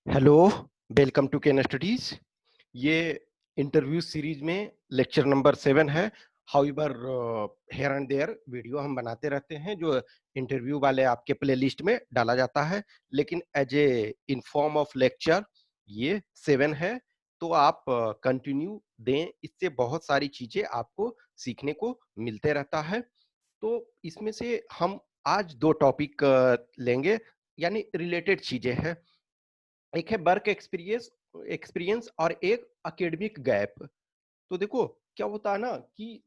Hello, welcome to Ken studies. ये interview series में lecture number 7 है। However here and there video हम बनाते रहते हैं जो इंटरव्यू वाले आपके प्लेलिस्ट में डाला जाता है, लेकिन as a in form of lecture ये 7 है। तो आप कंटिन्यू दें, इससे बहुत सारी चीजें आपको सीखने को मिलते रहता है। तो इसमें से हम आज दो टॉपिक लेंगे, यानी रिलेटेड चीजें हैं। एक है वर्क एक्सपीरियंस एक्सपीरियंस और एक एकेडमिक गैप। तो देखो क्या होता है ना कि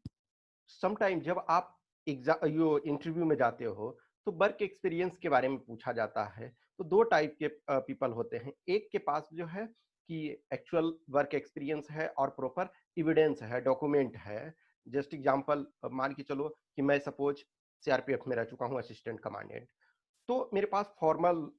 समटाइम जब आप एग्जाम यो इंटरव्यू में जाते हो तो वर्क एक्सपीरियंस के बारे में पूछा जाता है। तो दो टाइप के पीपल होते हैं। एक के पास जो है कि एक्चुअल वर्क एक्सपीरियंस है और प्रॉपर एविडेंस है, डॉक्यूमेंट है। जस्ट एग्जांपल मान के चलो कि मैं सपोज सीआरपीएफ में रह चुका हूँ, असिस्टेंट कमांडेंट। तो मेरे पास फॉर्मल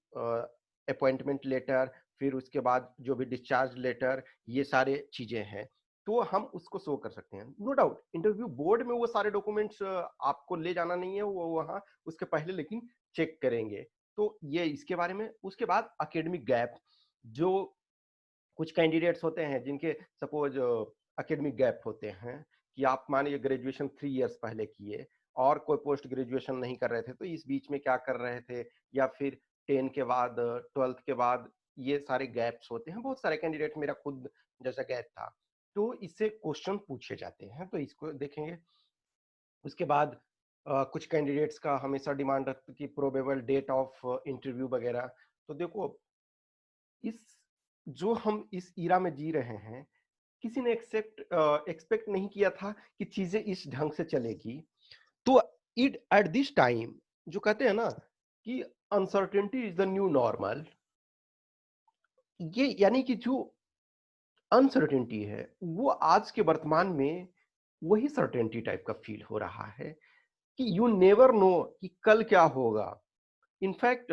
अपॉइंटमेंट लेटर, फिर उसके बाद जो भी डिस्चार्ज लेटर, ये सारे चीजें हैं। तो हम उसको शो कर सकते हैं। नो डाउट इंटरव्यू बोर्ड में वो सारे डॉक्यूमेंट्स आपको ले जाना नहीं है, वो वहाँ उसके पहले लेकिन चेक करेंगे। तो ये इसके बारे में। उसके बाद एकेडमिक गैप, जो कुछ कैंडिडेट्स होते हैं जिनके सपोज एकेडमिक गैप होते हैं कि आप मानिए ग्रेजुएशन 3 इयर्स पहले किए और कोई पोस्ट ग्रेजुएशन नहीं कर रहे थे, तो इस बीच में क्या कर रहे थे, या फिर 10 के बाद 12th के बाद, ये सारे गैप्स होते हैं। बहुत सारे कैंडिडेट, मेरा खुद जैसा गैप था, तो इससे क्वेश्चन पूछे जाते हैं, तो इसको देखेंगे। उसके बाद कुछ कैंडिडेट्स का हमेशा डिमांड रहती है कि प्रोबेबल डेट ऑफ इंटरव्यू वगैरह। तो देखो, इस जो हम इस ईरा में जी रहे हैं, किसी ने एक्सपेक्ट नहीं किया था कि चीजें इस ढंग से चलेगी। तो इट एट दिस टाइम, जो कहते हैं ना कि uncertainty is the new normal, ये यानी कि जो अनसर्टेनिटी है वो आज के वर्तमान में वही सर्टेनिटी टाइप का फील हो रहा है कि यू नेवर नो कि कल क्या होगा। इनफैक्ट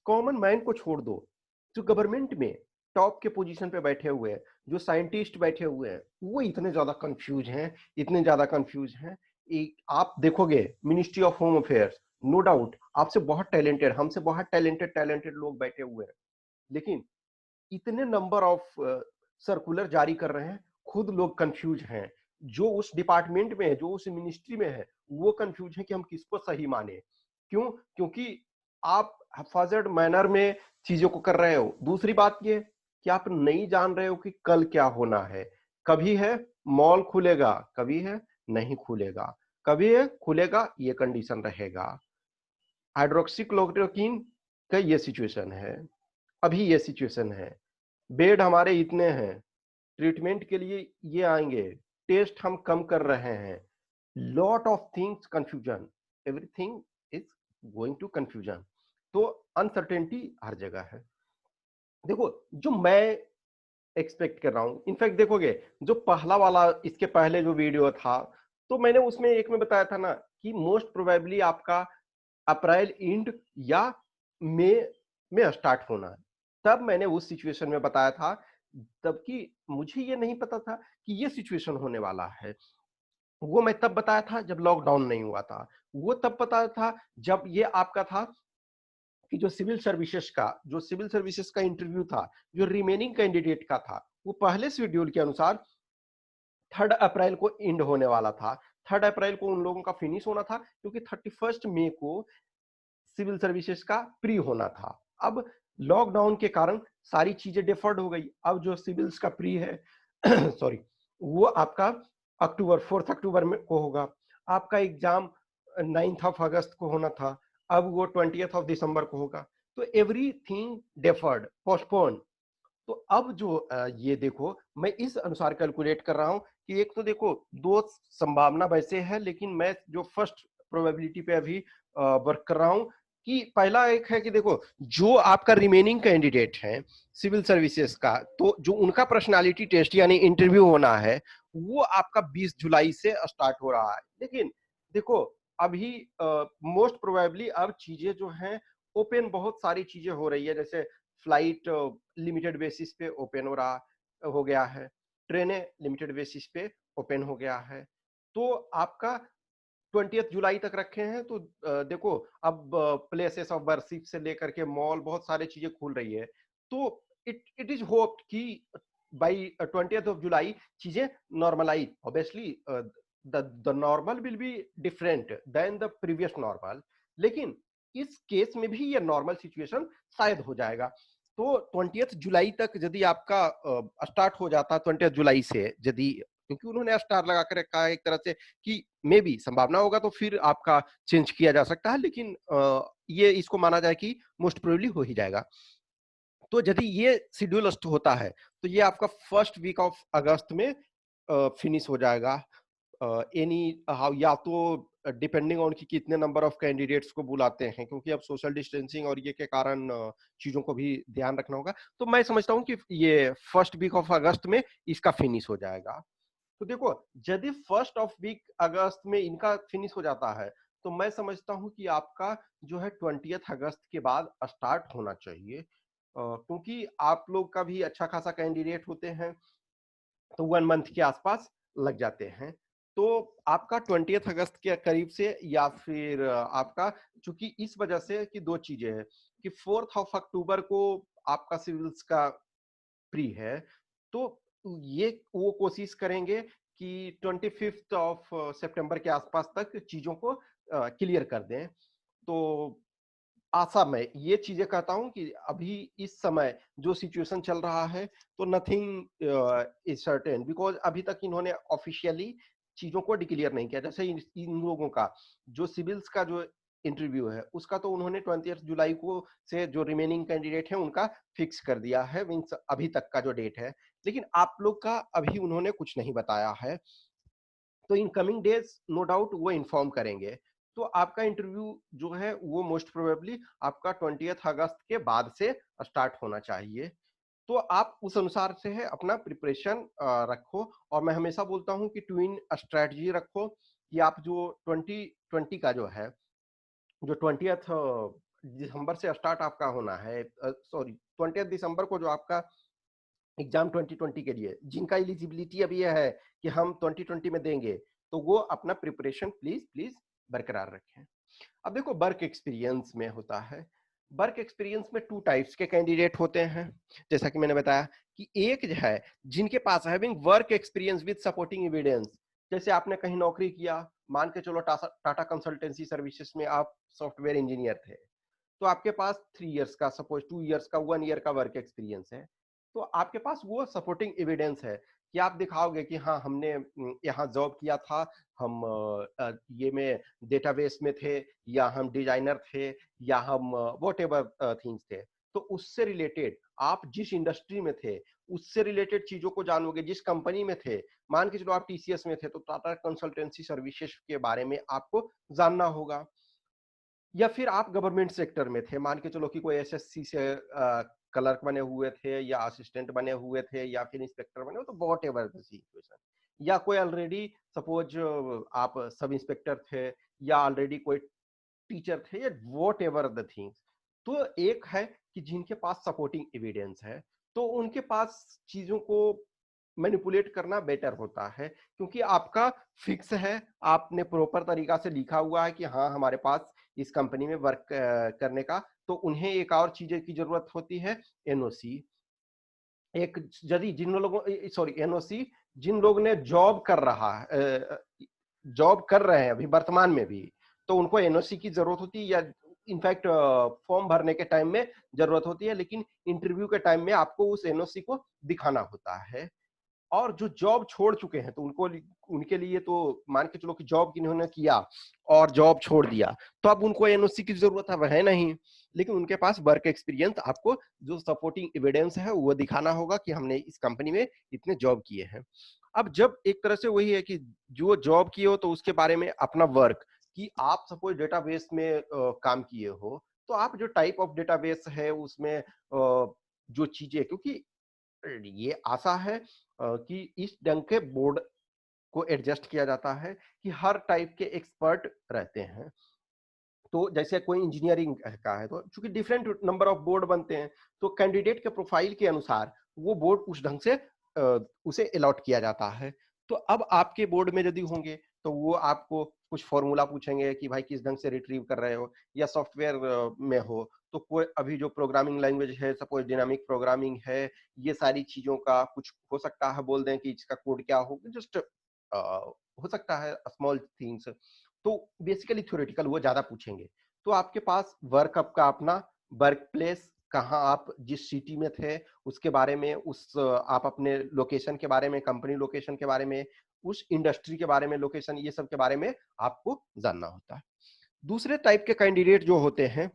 कॉमन मैन को छोड़ दो, जो गवर्नमेंट में टॉप के पोजीशन पे बैठे हुए हैं, जो साइंटिस्ट बैठे हुए हैं, वो इतने ज्यादा कंफ्यूज हैं, इतने ज्यादा कंफ्यूज हैं। आप देखोगे ministry of home affairs, no doubt आपसे बहुत टैलेंटेड, हमसे बहुत टैलेंटेड टैलेंटेड लोग बैठे हुए हैं, लेकिन इतने नंबर ऑफ सर्कुलर जारी कर रहे हैं, खुद लोग कंफ्यूज हैं। जो उस डिपार्टमेंट में है, जो उस मिनिस्ट्री में है, वो कंफ्यूज है कि हम किसको सही माने। क्यों? क्योंकि आप हफाजत मैनर में चीजों को कर रहे हो। दूसरी बात ये कि आप नहीं जान रहे हो कि कल क्या होना है। कभी है मॉल खुलेगा, कभी है नहीं खुलेगा, कभी है खुलेगा, ये कंडीशन रहेगा। हाइड्रोक्सीक्लोरोक्विन का ये सिचुएशन है, अभी ये सिचुएशन है। बेड हमारे इतने हैं, ट्रीटमेंट के लिए ये आएंगे, टेस्ट हम कम कर रहे हैं। Lot of things confusion, everything is going to confusion. तो अनसर्टेनिटी हर जगह है। देखो, जो मैं एक्सपेक्ट कर रहा हूं, इनफैक्ट देखोगे जो पहला वाला इसके पहले जो वीडियो था, तो मैंने उसमें एक में बताया था ना कि मोस्ट प्रोबेबली आपका अप्रैल एंड या मई में स्टार्ट होना है। तब मैंने उस सिचुएशन में बताया था, तब कि मुझे ये नहीं पता था कि ये सिचुएशन होने वाला है। वो मैं तब बताया था जब लॉकडाउन नहीं हुआ था। वो तब पता था जब ये आपका था कि जो सिविल सर्विसेज का इंटरव्यू था, जो रिमेनिंग कैंडिडेट का था, वो पहले शेड्यूल के अनुसार 3 अप्रैल को एंड होने वाला था। 3 अप्रैल को उन लोगों का फिनिश होना था, क्योंकि 31 मई को सिविल सर्विसेज का प्री होना था। अब लॉकडाउन के कारण सारी चीजें डिफर्ड हो गई। अब जो सिविल्स का प्री है सॉरी, वो आपका अक्टूबर 4 अक्टूबर में को होगा। आपका एग्जाम 9 अगस्त को होना था, अब वो 20 दिसंबर को होगा। तो एवरीथिंग डिफर्ड, पोस्टपोन। तो अब जो ये देखो, मैं इस अनुसार कैलकुलेट कर रहा हूं कि एक तो देखो दो संभावना वैसे है, लेकिन मैं जो फर्स्ट प्रोबेबिलिटी पे अभी वर्क कर रहा हूं कि पहला एक है कि देखो, जो आपका रिमेनिंग कैंडिडेट है सिविल सर्विसेज का, तो जो उनका पर्सनालिटी टेस्ट यानी इंटरव्यू होना है, वो आपका 20 जुलाई से स्टार्ट हो रहा है। लेकिन देखो, अभी मोस्ट प्रोबेबली अब चीजें जो हैं ओपन, बहुत सारी चीजें हो रही है। जैसे फ्लाइट लिमिटेड बेसिस पे ओपन हो गया है, ट्रेनें लिमिटेड बेसिस पे ओपन हो गया है। तो आपका 20 जुलाई तक रखे हैं। तो देखो, अब प्लेसेस ऑफ वर्शिप से लेकर के मॉल, बहुत सारी चीजें खुल रही है। तो इट इज होप कि बाई 20th ऑफ जुलाई चीजें normalise, obviously the normal will be different than the previous normal, लेकिन इस केस में भी ये नॉर्मल सिचुएशन शायद हो जाएगा। तो 20th जुलाई तक यदि आपका स्टार्ट हो जाता 20th जुलाई से, यदि, क्योंकि उन्होंने स्टार लगा कर रखा है एक तरह से कि मे बी संभावना होगा तो फिर आपका चेंज किया जा सकता है, लेकिन ये इसको माना जाए कि मोस्ट प्रोबेबली हो ही जाएगा। तो यदि ये शेड्यूल होता है तो ये आपका फर्स्ट वीक ऑफ अगस्त में फिनिश हो जाएगा। एनी हाउ, या तो डिपेंडिंग ऑन कि कितने नंबर ऑफ कैंडिडेट्स को बुलाते हैं, क्योंकि अब सोशल डिस्टेंसिंग और ये के कारण चीजों को भी ध्यान रखना होगा। तो मैं समझता हूँ कि ये फर्स्ट वीक ऑफ अगस्त में इसका फिनिश हो जाएगा। तो देखो, यदि फर्स्ट ऑफ वीक अगस्त में इनका फिनिश हो जाता है तो मैं समझता हूँ कि आपका जो है 20th अगस्त के बाद स्टार्ट होना चाहिए, क्योंकि आप लोग का भी अच्छा खासा कैंडिडेट होते हैं, तो 1 मंथ के आसपास लग जाते हैं। तो आपका 20th अगस्त के करीब से, या फिर आपका, चूंकि इस वजह से कि दो चीजें हैं कि 4th ऑफ अक्टूबर को आपका सिविल्स का प्री है, तो ये वो कोशिश करेंगे कि 25th ऑफ सितंबर के आसपास तक चीजों को क्लियर कर दें। तो आशा मैं ये चीजें कहता हूं कि अभी इस समय जो सिचुएशन चल रहा है, तो नथिंग इज सर्टेन, बिकॉज अभी तक इन्होंने ऑफिशियली चीजों को डिक्लेयर नहीं किया। जैसे इन लोगों का जो सिविल्स का जो इंटरव्यू है उसका तो उन्होंने 20th जुलाई को से जो रिमेनिंग कैंडिडेट है उनका फिक्स कर दिया है, मीन्स अभी तक का जो डेट है, लेकिन आप लोग का अभी उन्होंने कुछ नहीं बताया है। तो in coming days no doubt वो इन्फॉर्म करेंगे। तो आपका इंटरव्यू जो है वो मोस्ट प्रोबेबली आपका 20th अगस्त के बाद से स्टार्ट होना चाहिए। तो आप उस अनुसार से है अपना प्रिपरेशन रखो, और मैं हमेशा बोलता हूं कि ट्विन स्ट्रेटजी रखो, कि आप जो 2020 का जो है, जो 20th दिसंबर से स्टार्ट आपका होना है, सॉरी 20th दिसंबर को जो आपका एग्जाम 2020 के लिए जिनका एलिजिबिलिटी अभी यह है कि हम 2020 में देंगे, तो वो अपना प्रिपरेशन प्लीज प्लीज बरकरार रखें। अब देखो, वर्क एक्सपीरियंस में होता है, वर्क एक्सपीरियंस में 2 टाइप्स के कैंडिडेट होते हैं, जैसा कि मैंने बताया कि एक जो है जिनके पास having work experience with supporting evidence, जैसे आपने कहीं नौकरी किया, मान के चलो टाटा कंसल्टेंसी सर्विसेज में आप सॉफ्टवेयर इंजीनियर थे, तो आपके पास 3 इयर्स का, सपोज 2 इयर्स का, 1 ईयर का वर्क एक्सपीरियंस है, तो आपके पास वो सपोर्टिंग एविडेंस है कि आप दिखाओगे कि हाँ हमने यहाँ जॉब किया था, हम ये में डेटाबेस में थे, या हम डिजाइनर थे, या हम वॉट एवर थिंग्स थे। तो उससे रिलेटेड आप जिस इंडस्ट्री में थे उससे रिलेटेड चीजों को जानोगे, जिस कंपनी में थे, मान के चलो आप टीसीएस में थे तो टाटा कंसल्टेंसी सर्विसेज के बारे में आपको जानना होगा, या फिर आप गवर्नमेंट सेक्टर में थे, मान के चलो कि कोई एसएससी से क्लर्क बने हुए थे, या असिस्टेंट बने हुए थे, या फिर इंस्पेक्टर बने हो, तो वॉट एवर द सिचुएशन, या कोई ऑलरेडी सपोज आप सब इंस्पेक्टर थे, या ऑलरेडी कोई टीचर थे, या वॉट एवर द थिंग्स। तो एक है कि जिनके पास सपोर्टिंग एविडेंस है, तो उनके पास चीजों को मैनिपुलेट करना बेटर होता है, क्योंकि आपका फिक्स है, आपने प्रॉपर तरीका से लिखा हुआ है कि हाँ हमारे पास इस कंपनी में वर्क करने का। तो उन्हें एक और चीज की जरूरत होती है, एनओसी। एक यदि जिन लोगों, सॉरी एनओसी, जिन लोग ने जॉब कर रहा है, जॉब कर रहे हैं अभी वर्तमान में भी, तो उनको एनओसी की जरूरत होती है, या इनफैक्ट फॉर्म भरने के टाइम में जरूरत होती है, लेकिन इंटरव्यू के टाइम में आपको उस एनओसी को दिखाना होता है। और जो जॉब छोड़ चुके हैं तो उनको, उनके लिए तो मान के चलो कि जॉब इन्होंने किया और जॉब छोड़ दिया, तो अब उनको एनओसी की जरूरत अब है नहीं, लेकिन उनके पास वर्क एक्सपीरियंस, आपको जो सपोर्टिंग एविडेंस है वो दिखाना होगा कि हमने इस कंपनी में इतने जॉब किए हैं। अब जब एक तरह से वही है कि जो जॉब किए हो तो उसके बारे में अपना वर्क, कि आप सपोज डेटाबेस में काम किए हो, तो आप जो टाइप ऑफ डेटाबेस है उसमें जो चीजें, क्योंकि ये आशा है कि इस ढंग के बोर्ड को एडजस्ट किया जाता है कि हर टाइप के एक्सपर्ट रहते हैं। तो जैसे कोई इंजीनियरिंग का है, तो चूंकि डिफरेंट नंबर ऑफ बोर्ड बनते हैं, तो कैंडिडेट के प्रोफाइल के अनुसार वो बोर्ड उस ढंग से उसे अलॉट किया जाता है। तो अब आपके बोर्ड में यदि होंगे तो वो आपको कुछ फॉर्मूला पूछेंगे कि भाई किस ढंग से रिट्रीव कर रहे हो, या सॉफ्टवेयर में हो तो कोई अभी जो प्रोग्रामिंग लैंग्वेज है, सपोज डायनामिक प्रोग्रामिंग है, ये सारी चीजों का कुछ हो सकता है, बोल दें कि इसका कोड क्या हो, जस्ट हो सकता है स्मॉल थिंग्स। तो बेसिकली थ्योरेटिकल वो ज्यादा पूछेंगे। तो आपके पास वर्क आपका अपना वर्क प्लेस, कहाँ आप जिस सिटी में थे उसके बारे में, उस आप अपने लोकेशन के बारे में, कंपनी लोकेशन के बारे में, उस इंडस्ट्री के बारे में लोकेशन, ये सब के बारे में आपको जानना होता है। दूसरे टाइप के कैंडिडेट जो होते हैं,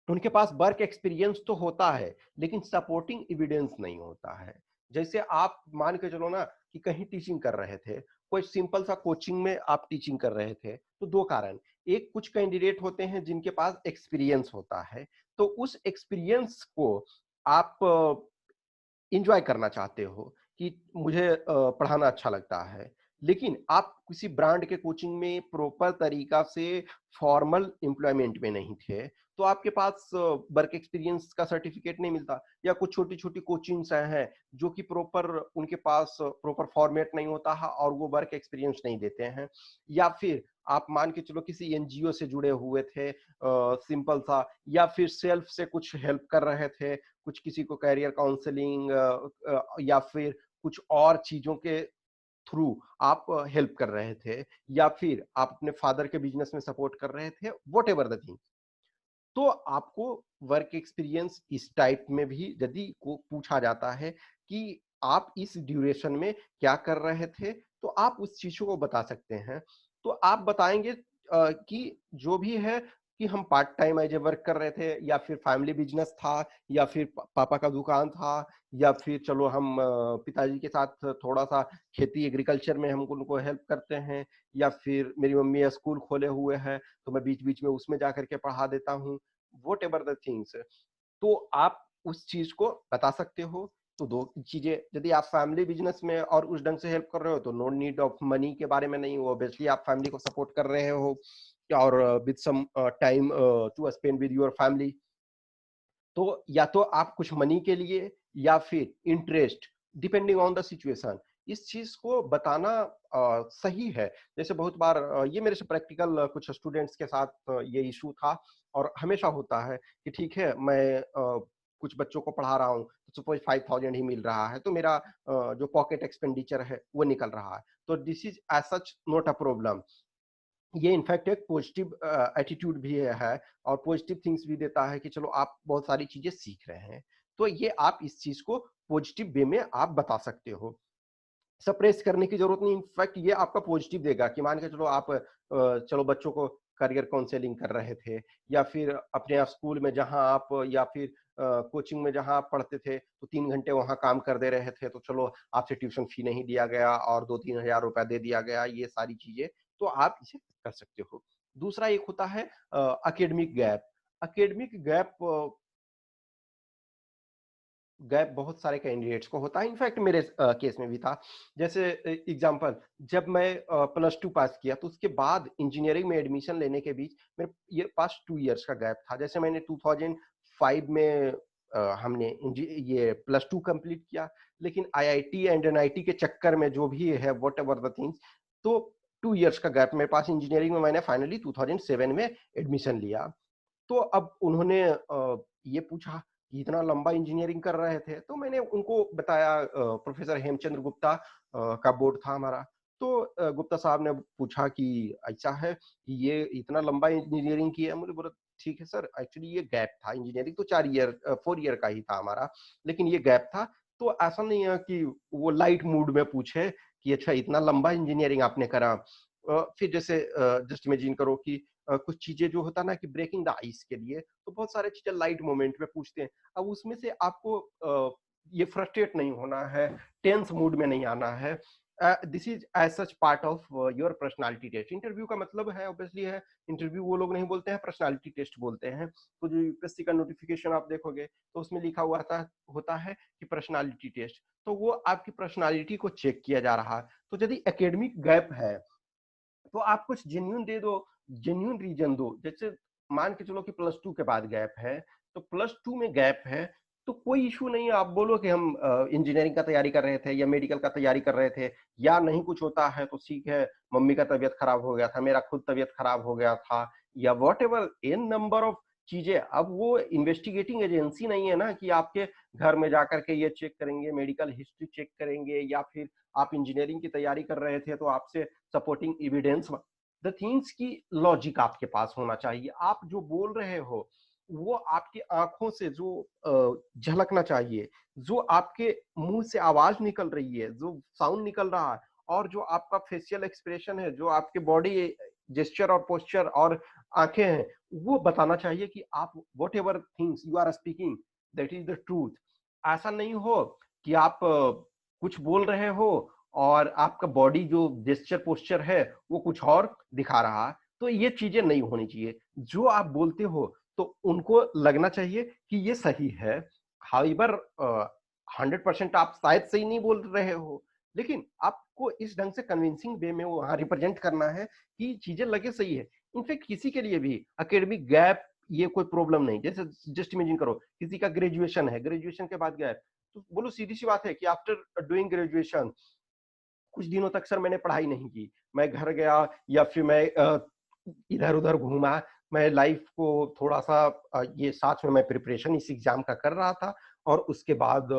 उनके पास वर्क एक्सपीरियंस तो होता है लेकिन सपोर्टिंग एविडेंस नहीं होता है। जैसे आप मान के चलो ना कि कहीं टीचिंग कर रहे थे, कोई सिंपल सा कोचिंग में आप टीचिंग कर रहे थे, तो दो कारण, एक कुछ कैंडिडेट होते हैं जिनके पास एक्सपीरियंस होता है, तो उस एक्सपीरियंस को आप इंजॉय करना चाहते हो कि मुझे पढ़ाना अच्छा लगता है, लेकिन आप किसी ब्रांड के कोचिंग में प्रॉपर तरीका से फॉर्मल एम्प्लॉयमेंट में नहीं थे, तो आपके पास वर्क एक्सपीरियंस का सर्टिफिकेट नहीं मिलता। या कुछ छोटी छोटी कोचिंग्स हैं जो कि प्रॉपर उनके पास प्रॉपर फॉर्मेट नहीं होता है और वो वर्क एक्सपीरियंस नहीं देते हैं। या फिर आप मान के चलो किसी एनजीओ से जुड़े हुए थे सिंपल सा, या फिर सेल्फ से कुछ हेल्प कर रहे थे, कुछ किसी को कैरियर काउंसलिंग या फिर कुछ और चीजों के थ्रू आप हेल्प कर रहे थे, या फिर आप अपने फादर के बिजनेस में सपोर्ट कर रहे थे, वॉट एवर द थिंग। तो आपको वर्क एक्सपीरियंस इस टाइप में भी यदि को पूछा जाता है कि आप इस ड्यूरेशन में क्या कर रहे थे, तो आप उस चीजों को बता सकते हैं। तो आप बताएंगे कि जो भी है कि हम part time as a work कर रहे थे, या फिर फैमिली बिजनेस था, या फिर पापा का दुकान था, या फिर चलो हम पिताजी के साथ थोड़ा सा खेती एग्रीकल्चर में हम उनको हेल्प करते हैं, या फिर मेरी मम्मी स्कूल खोले हुए हैं तो मैं बीच बीच में उसमें जाकर के पढ़ा देता हूँ, वॉट एवर द थिंग्स। तो आप उस चीज को बता सकते हो। तो दो चीजें, यदि आप फैमिली बिजनेस में और उस ढंग से हेल्प कर रहे हो तो नो नीड ऑफ मनी के बारे में नहीं हो, ऑब्वियसली आप फैमिली को सपोर्ट कर रहे हो, और with some time to spend with your family. तो या तो आप कुछ मनी के लिए या फिर interest, depending on the situation, इस चीज को बताना सही है। जैसे बहुत बार ये मेरे से प्रैक्टिकल कुछ स्टूडेंट्स के साथ ये इशू था, और हमेशा होता है कि ठीक है मैं कुछ बच्चों को पढ़ा रहा हूँ, तो सपोज 5000 ही मिल रहा है, तो मेरा जो पॉकेट एक्सपेंडिचर है वो निकल रहा है, तो this is as such not a problem. ये इनफैक्ट एक पॉजिटिव एटीट्यूड भी है, और पॉजिटिव थिंग्स भी देता है कि चलो आप बहुत सारी चीजें सीख रहे हैं। तो ये आप इस चीज को पॉजिटिव वे में आप बता सकते हो, सप्रेस करने की जरूरत नहीं। इनफैक्ट ये आपका पॉजिटिव देगा कि मान के चलो आप चलो बच्चों को करियर काउंसलिंग कर रहे थे, या फिर अपने स्कूल में जहां आप, या फिर कोचिंग में जहां आप पढ़ते थे तो 3 घंटे वहां काम कर दे रहे थे, तो चलो आपसे ट्यूशन फी नहीं लिया गया और 2-3 हजार रुपया दे दिया गया, ये सारी चीजें तो आप इसे कर सकते हो। दूसरा एक होता है academic gap. Academic gap gap बहुत सारे कैंडिडेट्स को होता है, इनफैक्ट मेरे केस में भी था। जैसे एग्जांपल, जब मैं प्लस टू पास किया तो उसके बाद इंजीनियरिंग में एडमिशन लेने के बीच मेरे ये पास 2 इयर्स का गैप था। जैसे मैंने 2005 में हमने ये प्लस टू कंप्लीट किया, लेकिन आईआईटी एंड एनआईटी के चक्कर में जो भी है वॉट एवर द थिंग्स, तो 2 इयर्स का गैप मेरे पास इंजीनियरिंग में, मैंने फाइनली 2007 में एडमिशन लिया। तो अब उन्होंने ये पूछा कि इतना लंबा इंजीनियरिंग कर रहे थे, तो मैंने उनको बताया, प्रोफेसर हेमचंद्र गुप्ता का बोर्ड था हमारा, तो गुप्ता साहब ने पूछा कि ऐसा है कि ये इतना लंबा इंजीनियरिंग किया है। मुझे बोला ठीक है सर, एक्चुअली ये गैप था, इंजीनियरिंग तो 4 ईयर 4 ईयर का ही था हमारा, लेकिन ये गैप था। तो ऐसा नहीं है कि वो लाइट मूड में पूछे कि अच्छा इतना लंबा इंजीनियरिंग आपने करा। फिर जैसे जस्ट इमेजिन करो कि कुछ चीजें जो होता है ना कि ब्रेकिंग द आइस के लिए, तो बहुत सारे चीजें लाइट मोमेंट में पूछते हैं। अब उसमें से आपको ये फ्रस्ट्रेट नहीं होना है, टेंस मूड में नहीं आना है। This is as such part of your personality test. Interview का मतलब है ऑब्वियसली है, इंटरव्यू वो लोग नहीं बोलते हैं, पर्सनालिटी टेस्ट बोलते हैं। तो जो यूपीएससी का नोटिफिकेशन आप देखोगे तो उसमें लिखा हुआ होता है कि पर्सनालिटी टेस्ट, तो वो आपकी पर्सनालिटी को चेक किया जा रहा है। तो यदि एकेडमिक गैप है तो आप कुछ जेन्यून दे दो, जेन्यून रीजन दो। जैसे मान के चलो कि प्लस टू के बाद गैप है, तो प्लस टू में गैप है, तो कोई इशू नहीं है, आप बोलो कि हम इंजीनियरिंग का तैयारी कर रहे थे या मेडिकल का तैयारी कर रहे थे, या नहीं कुछ होता है तो ठीक है, मम्मी का तबीयत खराब हो गया था, मेरा खुद तबीयत खराब हो गया था, या whatever an number of चीजें। अब वो इन्वेस्टिगेटिंग एजेंसी नहीं है ना कि आपके घर में जाकर के ये चेक करेंगे, मेडिकल हिस्ट्री चेक करेंगे, या फिर आप इंजीनियरिंग की तैयारी कर रहे थे तो आपसे सपोर्टिंग एविडेंस। द थिंग्स की लॉजिक आपके पास होना चाहिए। आप जो बोल रहे हो वो आपकी आंखों से जो झलकना चाहिए, जो आपके मुंह से आवाज निकल रही है, जो साउंड निकल रहा है, और जो आपका फेशियल एक्सप्रेशन है, जो आपके बॉडी जेस्चर और पोस्चर और आंखें हैं, वो बताना चाहिए कि आप whatever things you are speaking that is the truth. ऐसा नहीं हो कि आप कुछ बोल रहे हो और आपका बॉडी जो जेस्चर पोस्चर है वो कुछ और दिखा रहा है। तो ये चीजें नहीं होनी चाहिए। जो आप बोलते हो तो उनको लगना चाहिए कि ये सही है। हाउएवर 100% आप शायद सही नहीं बोल रहे हो, लेकिन आपको इस ढंग से कन्विंसिंग वे में वहां रिप्रेजेंट करना है कि चीजें लगे सही है। इनफैक्ट किसी के लिए भी एकेडमिक गैप ये कोई प्रॉब्लम नहीं। जैसे जस्ट इमेजिन करो, किसी का ग्रेजुएशन है, ग्रेजुएशन के बाद गैप, तो बोलो सीधी सी बात है कि आफ्टर डूइंग ग्रेजुएशन कुछ दिनों तक सर मैंने पढ़ाई नहीं की, मैं घर गया या फिर मैं इधर उधर घूमा, मैं लाइफ को थोड़ा सा ये साथ में मैं प्रिपरेशन इस एग्जाम का कर रहा था, और उसके बाद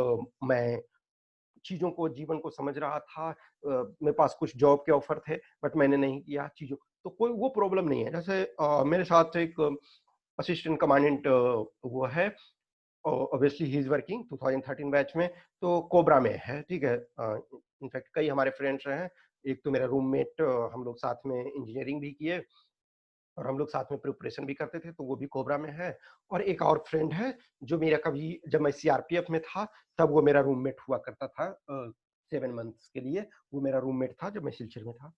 मैं चीजों को, जीवन को समझ रहा था। मेरे पास कुछ जॉब के ऑफर थे बट मैंने नहीं किया चीजों, तो कोई वो प्रॉब्लम नहीं है। जैसे मेरे साथ एक असिस्टेंट कमांडेंट वो है, obviously he is working 2013 batch में, तो कोबरा में है, ठीक है। इनफैक्ट कई हमारे फ्रेंड्स हैं, एक तो मेरा रूममेट, हम लोग साथ में इंजीनियरिंग भी किए और हम लोग साथ में प्रिपरेशन भी करते थे, तो वो भी कोबरा में है। और एक और फ्रेंड है जो मेरा, कभी जब मैं सीआरपीएफ में था तब वो मेरा रूममेट हुआ करता था 7 मंथ्स के लिए, वो मेरा रूममेट था जब मैं सिलचर में था।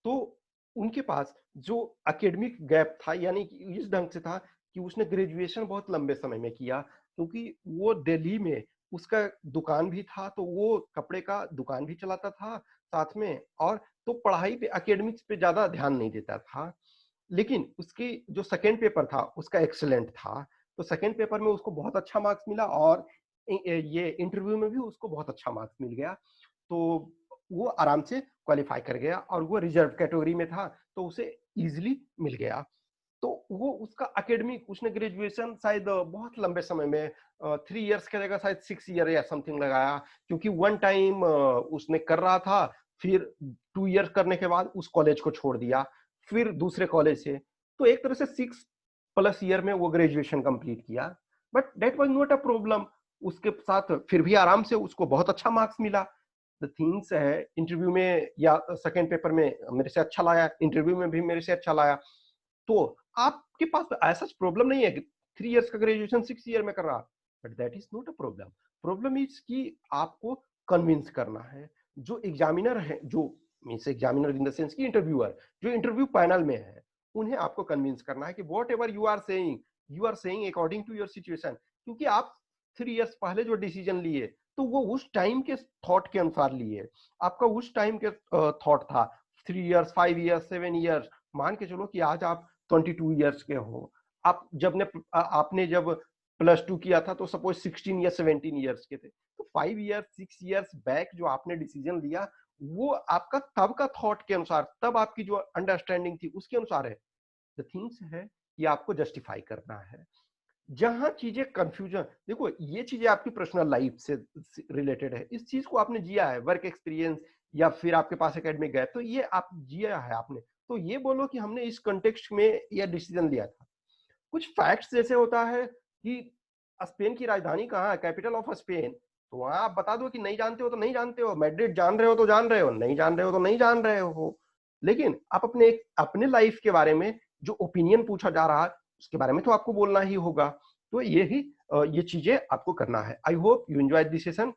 तो उनके पास जो एकेडमिक गैप था, यानी कि इस ढंग से था कि उसने ग्रेजुएशन बहुत लंबे समय में किया, क्योंकि वो दिल्ली में उसका दुकान भी था, तो वो कपड़े का दुकान भी चलाता था साथ में, और तो पढ़ाई पे, एकेडमिक्स पे ज्यादा ध्यान नहीं देता था। लेकिन उसकी जो सेकेंड पेपर था उसका एक्सेलेंट था, तो सेकेंड पेपर में उसको बहुत अच्छा मार्क्स मिला, और ये इंटरव्यू में भी उसको बहुत अच्छा मार्क्स मिल गया। तो वो आराम से क्वालिफाई कर गया, और वो रिजर्व कैटेगरी में था तो उसे इजीली मिल गया। तो वो उसका एकेडमिक, उसने ग्रेजुएशन शायद बहुत लंबे समय में 3 इयर्स की जगह शायद 6 ईयर या समथिंग लगाया, क्योंकि वन टाइम उसने कर रहा था, फिर 2 इयर्स करने के बाद उस कॉलेज को छोड़ दिया, फिर दूसरे कॉलेज से, तो एक तरह से 6+ ईयर में वो ग्रेजुएशन कंप्लीट किया। But that was not a problem, उसके साथ फिर भी आराम से उसको बहुत अच्छा मार्क्स मिला। द थिंग्स है, इंटरव्यू में या सेकेंड पेपर में मेरे से अच्छा लाया, इंटरव्यू में भी मेरे से अच्छा लाया, तो आपके पास ऐसा प्रॉब्लम नहीं है कि 3 इयर्स का ग्रेजुएशन 6 ईयर में कर रहा, but that is not a problem. Problem is कि आपको कन्विंस करना है जो एग्जामिनर है, जो means examiner in the sense की इंटरव्यूअर, जो इंटरव्यू पैनल में है, उन्हें आपको कन्विंस करना है कि whatever you are saying according to your situation. क्योंकि आप 3 इयर्स पहले जो डिसीजन लिए, तो वो उस टाइम के थॉट के अनुसार लिए, आपका उस टाइम के थॉट था। 3 इयर्स, 5 इयर्स, 7 इयर्स, मान के चलो कि आज आप 22 इयर्स के हो। आप आपने जब +2 किया था तो सपोज 16 या 17 इयर्स के थे, तो 5 इयर्स, 6 इयर्स बैक जो आपने डिसीजन लिया, वो आपका तब का थॉट के अनुसार, तब आपकी जो अंडरस्टैंडिंग थी उसके अनुसार है। द थिंग्स है कि आपको जस्टिफाई करना है। जहां चीजें कंफ्यूजन, देखो ये चीजें आपकी पर्सनल लाइफ से रिलेटेड है, इस चीज को आपने जिया है, वर्क एक्सपीरियंस या फिर आपके पास एकेडमिक गए, तो ये आप जिया है आपने, तो ये बोलो कि हमने इस कंटेक्स्ट में यह डिसीजन लिया था। कुछ फैक्ट्स जैसे होता है कि स्पेन की राजधानी कहाँ है, कैपिटल ऑफ स्पेन, तो वहां आप बता दो कि नहीं जानते हो तो नहीं जानते हो, मैड्रिड जान रहे हो तो जान रहे हो, नहीं जान रहे हो तो नहीं जान रहे हो। लेकिन आप अपने लाइफ के बारे में जो ओपिनियन पूछा जा रहा है उसके बारे में तो आपको बोलना ही होगा। तो ये चीजें आपको करना है। I hope you enjoy this session.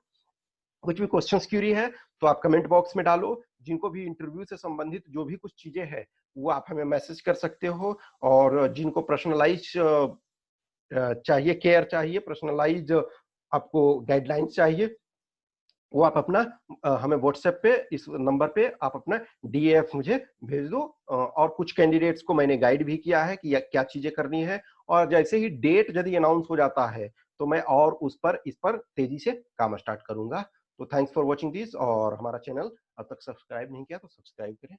कुछ भी क्वेश्चंस क्यूरी है तो आप कमेंट बॉक्स में डालो। जिनको भी इंटरव्यू से संबंधित जो भी कुछ चीजें हैं वो आप हमें मैसेज कर सकते हो, और जिनको पर्सनलाइज चाहिए, केयर चाहिए, पर्सनलाइज आपको गाइडलाइंस चाहिए, वो आप अपना हमें व्हाट्सएप पे इस नंबर पे आप अपना डीएफ मुझे भेज दो। और कुछ कैंडिडेट्स को मैंने गाइड भी किया है कि क्या चीजें करनी है, और जैसे ही डेट यदि अनाउंस हो जाता है तो मैं और इस पर तेजी से काम स्टार्ट करूंगा। तो थैंक्स फॉर वॉचिंग दिस, और हमारा चैनल अब तक सब्सक्राइब नहीं किया तो सब्सक्राइब करें।